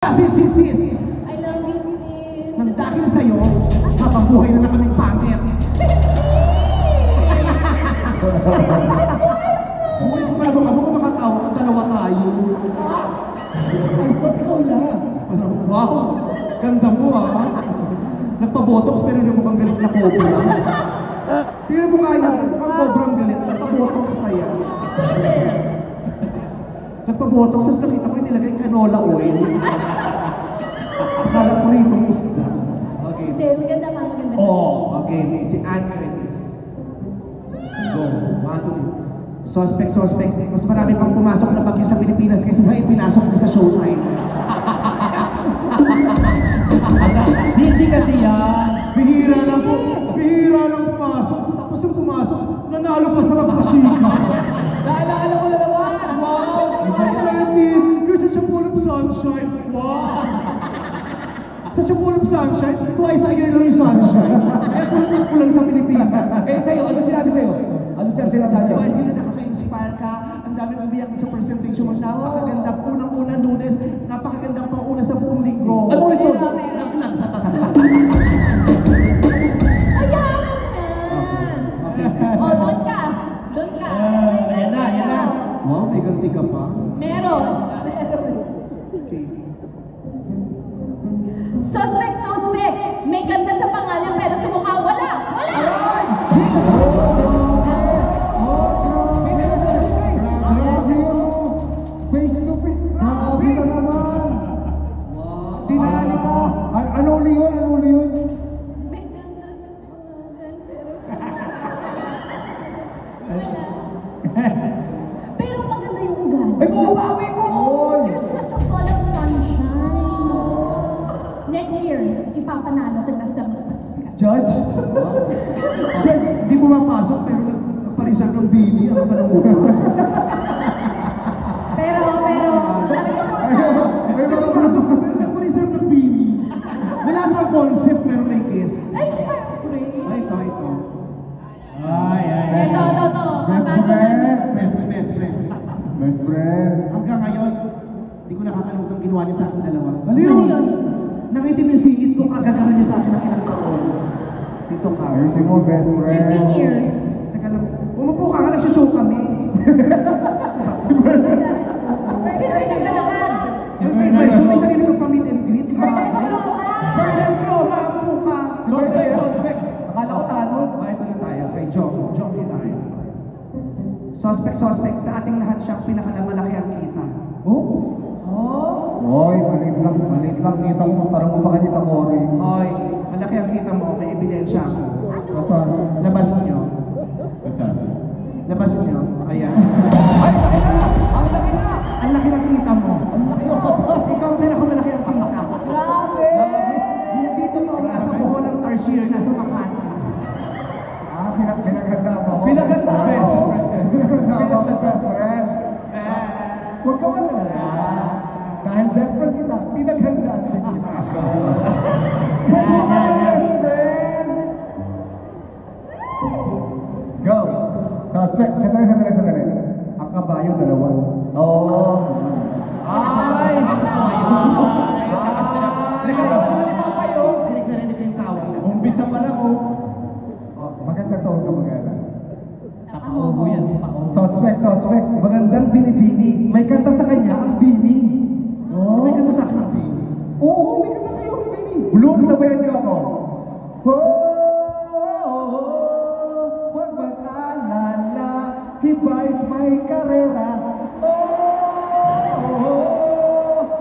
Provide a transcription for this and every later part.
Sis. I love you, sis. Nang dahil sa'yo, habang buhay na kaming pangit. Buhay ko pala baka mo makatawa at dalawa tayo. Ay, ba't ikaw lang? Wow, ganda mo Nagpabotox pero hindi mukhang galit na cobra. Tingnan mo nga yan, mukhang cobrang galit. Nagpabotox pa yan. Nagpabotox, tapos nakita ko yung nilagay canola oil. Akala ko rin itong isda. Okay. Hindi, maganda ka. Okay, si Ann Curtis. Go. 1, 2, 3. Suspect. Mas marami pang pumasok na bagyo sa Pilipinas kaysa sa ipinasok na sa Showtime. Busy kasi yan. Bihira lang pumasok. Tapos yung pumasok, nanalo pa sa magpasika. Naalala ko na naman. Wow! Ann Curtis, you're such a full of sunshine. Wow! Such a full of sunshine, twice a year lang yung sunshine. Kaya kulang sa Pilipinas. Sa'yo, ano sinabi sa'yo? Ano sinabi sa'yo? Diba, sila nakaka-inspire ka, ang daming umiyak sa presentation mo, napakaganda. Unang-una Lunes, napakagandang pang-una sa buong linggo. Anong result? Naglag sa tatlo. Okay. Oh, doon ka. Yan na. Wow, may ganti ka pa. Meron. Okay. Suspect. May ganda sa pangalan pero sa mukha, wala. Face to face. Grabe ka naman. Wow. Tinali ka. Ano uli yun? May ganda sa pangalan pero sa wala. Pero maganda yung ugali. Ay, bumabawi ko! You're such a ball of sunshine. Next year, ipapanalo kita sa magpasika. Judge, di pumapasok pero nagparisan ng bini ang palang mukha. Pero, May pumapasok ka pero nagparisan ng bini. Wala pang concept pero may guess. ay, syempre. Ito. Ito. Best friend. Best friend. Hanggang ngayon, di ko nakakalimutan ang ginawa niyo sa akin dalawa. Ano yun? Nangitim yung singit ko, kagagaran niyo sa akin ng ilang taon. Dito ka. Ayusin mo, best friend. 15 years. Teka lang, umupo ka nga, nagsishow kami. Sino yung nagdalawa? May show, may sarili kang pamit and greet ka. Bernard Croma, umupo ka. Suspect. Akala ko tanong. Ito na tayo, kay John Hilario. Suspect, sa ating lahat siyang pinakalamalaki ang kita. Hoy, maliit lang. Kita ko, tarang mo pa kay Tita Cory. Hoy, malaki ang kita mo, may ebidensya ako. Nasaan? Labas niyo. Nasaan? Labas niyo. Ayan. Ay, laki na! Ang laki na! Ang laki ng kita mo. Ang laki na! Ikaw ang pinakamalaki ang kita. Grabe! Hindi totoo nasa Bohol ang Tarsier, nasa Makati. Pinaganda mo. Pinaganda mo. Best friend. Pinaganda mo, best friend. Huwag ka malala. Dahil best friend kita, pinaghandaan din kita. Best friend! Let's go. Suspect, sandali. Ang kabayo, dalawa. Oo. Ay! Narinig ko yung tawag. Umpisa pa lang, maganda to, huwag ka mag-alala. Nakaubo yan. Suspect. Magandang binibini. May kanta sa kanya ang bini. May kanta sa akin ang bini. Oo, may kanta sa'yo ang bini. Bloom, sabayan niyo ako. Huwag mag-alala, si Vice may karera.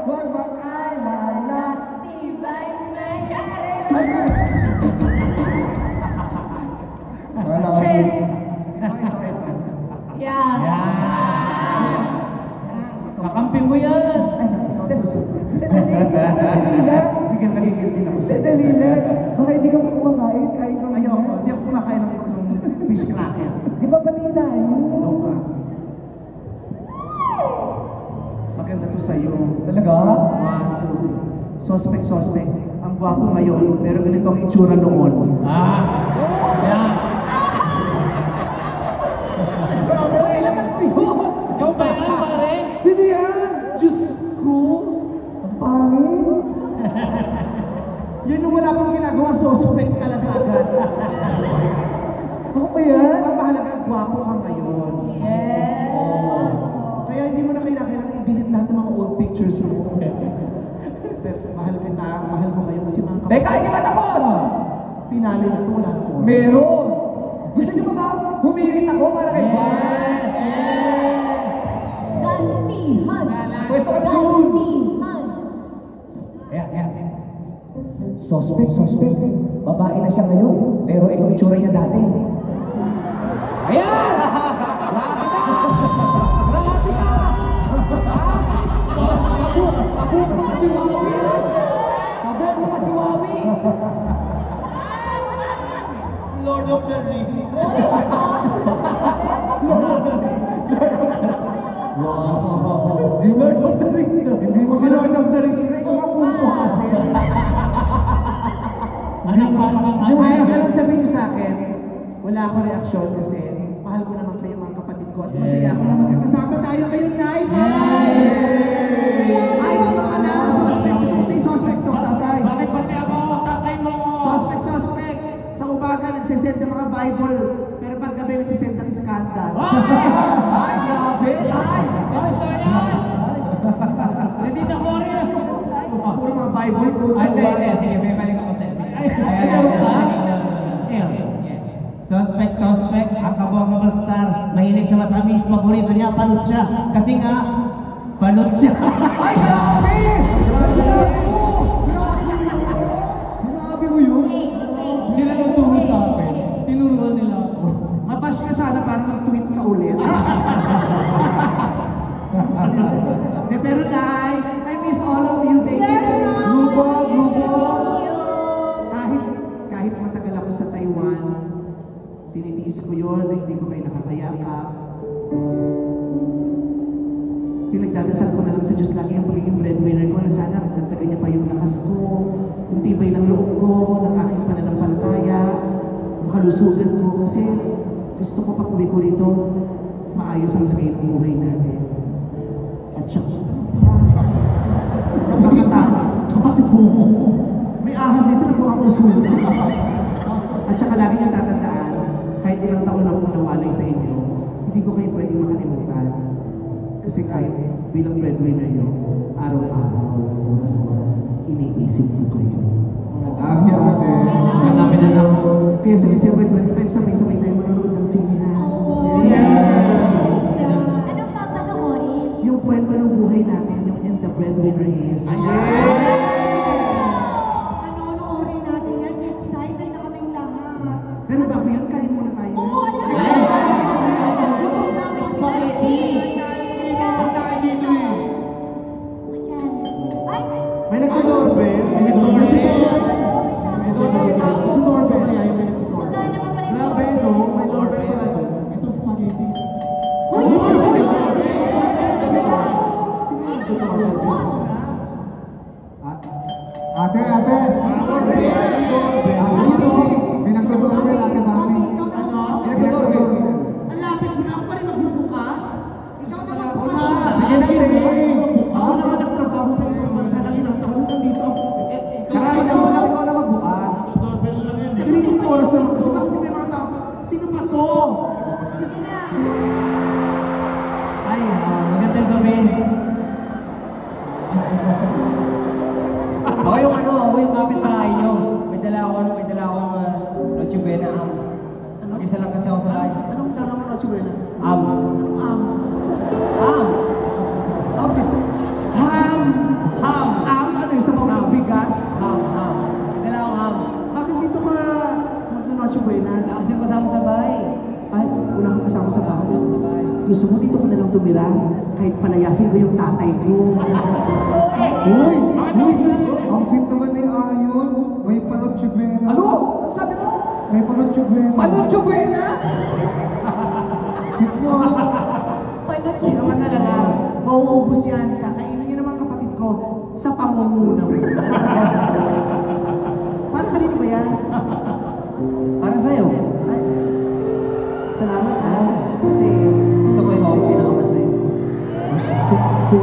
Huwag mag-alala. Si Vice may karera. Ayun. Wala. Check! Ito. Yeah. Kakampi mo yan. Nagigil din ako. Sandali lang. Baka hindi ka kumakain. Kain ka. Ayoko, hindi ako kumakain ng fish cracker. Di ba pati tayo? Doon ka. Maganda to sa'yo. Talaga? 1, 2. Suspect. Ang gwapo ngayon, pero ganito ang itsura noon. Yan. Ilabas mo yun. Ikaw ba yan, pare? Sino yan? Diyos ko! Ang pangit. Yun yung wala pang ginagawa, suspect talaga agad. Ako pa yan? Ang mahalaga, gwapo ka ngayon. Yes! Kaya hindi mo na kailangan i-delete lahat ng mga old pictures mo. Pero mahal kita, mahal ko kayo kasi mga Teka, hindi pa tapos! pinali na ito, wala ko. Meron! Gusto niyo ba ba? Humirit ako para kay Juan! Gantihan! Pwesto ka doon! Gantihan! Ayan. Suspect. Babae na siya ngayon. Pero itong itsura niya dati. Ayan! Grabe ka! Grabe ka! Tabuk mo kasi Wawi! Tabuk mo kasi Wawi! Lord of the Rings. Wow! Di Lord of the Rings na. Hindi mo Si Lord of the Rings, ikaw ang pumpuhasin. Ay, ganun sabihin niyo sa akin, wala akong reaksyon kasi mahal ko naman kayo mga kapatid ko at masaya ako na magkakasama tayo ngayon, Nay! Ay, mga alala, suspect. Gusto ko tayo suspect. Bakit pati ako? Tasay mo! Suspect. Sa umaga, nagsisend ng mga Bible. Pero paggabi, nagsisend ng scandal. Ay, grabe! Ay! Ito yan! Si Tita Cory! Puro mga Bible quotes sa umaga. Sige, may balik ako sa'yo. Suspect, ang kabong mga star, mahilig sa matamis, paborito niya, panot siya. Kasi nga, panot siya. Ay, grabe! Sinabi mo yun? Sila yung turo sa akin. Tinuruan nila ako. Mabash ka sana para mag-tweet ka ulit. Pero Nay, I miss all of you. Thank you. Kahit matagal ako sa Taiwan, tinitiis ko yun na hindi ko kayo nakakayakap. Pinagdadasal ko na lang sa Diyos lagi ang pagiging breadwinner ko na sana dagdagan niya pa yung lakas ko, yung tibay ng loob ko, ng aking pananampalataya, yung kalusugan ko kasi gusto ko pag uwi ko rito, maayos ang lagay ng buhay natin. At siya, kapatid mo ko. May ahas dito na kung akong sulit. At saka lagi niyang tatandaan, kahit ilang taon akong nawalay sa inyo, hindi ko kayo pwedeng makalimutan. Kasi kahit bilang breadwinner niyo, araw-araw, oras-oras, iniisip ko kayo. Love you, ate. Marami na lang. Kaya sa December 25, sabay-sabay tayo manonood ng sinihan. Anong papanoorin? Yung kwento ng buhay natin, yung And the Breadwinner Is. Panonoorin natin yan. Excited na kaming lahat. Pero bago yan, kain muna tayo. Oo, ano? Gutom na ako. Ay! May nagdo-doorbell. May nagdo-doorbell. Nagdo-doorbell kaya yung may nagdo-doorbell. Wala naman pala yung Grabe, no? May doorbell pala doon. Ito, spaghetti. Uy! Sino yung nagdo-doorbell? Ate. May nagdo-doorbell, ate mami. Ano? May nagdo-doorbell. Ang lapit mo na ako pa rin magbubukas. Ikaw na Ako magbukas. na. Ako na nga nagtrabaho sa ibang bansa ng ilang taon nandito ako. Saka ikaw na magbukas. Ganitong oras naman kasi bakit may mga tao? Sino ba to? Sige na. Ay, magandang gabi. Ako yung kapitbahay nyo. May dala akong Noche Buena am. Mag-isa lang kasi ako sa bahay. Anong tanong mo na, Chuela? Am. Anong am? Am. Ham! Ham. Ano yung sabaw ng bigas? Ham. May dala akong ham. Bakit dito ka magna-Noche Buena? Kasi kasama sa bahay. Ay, wala kang kasama sa bahay. Kasama sa bahay. Gusto mo dito ka na lang tumira? Kahit palayasin ko yung tatay ko. Uy! Ang fit naman ni Ayon. May Panoche Buena. Ano? Ano sabi mo? May Panoche Buena. Panoche Buena? Fit mo. Huwag ka mag-alala. Mauubos yan. Kakainin niyo naman kapatid ko sa pamumunaw. Para kanino ba yan? Para sa'yo. Ay, salamat ha. Kasi gusto ko ikaw ang pinakamasaya. Gusto ko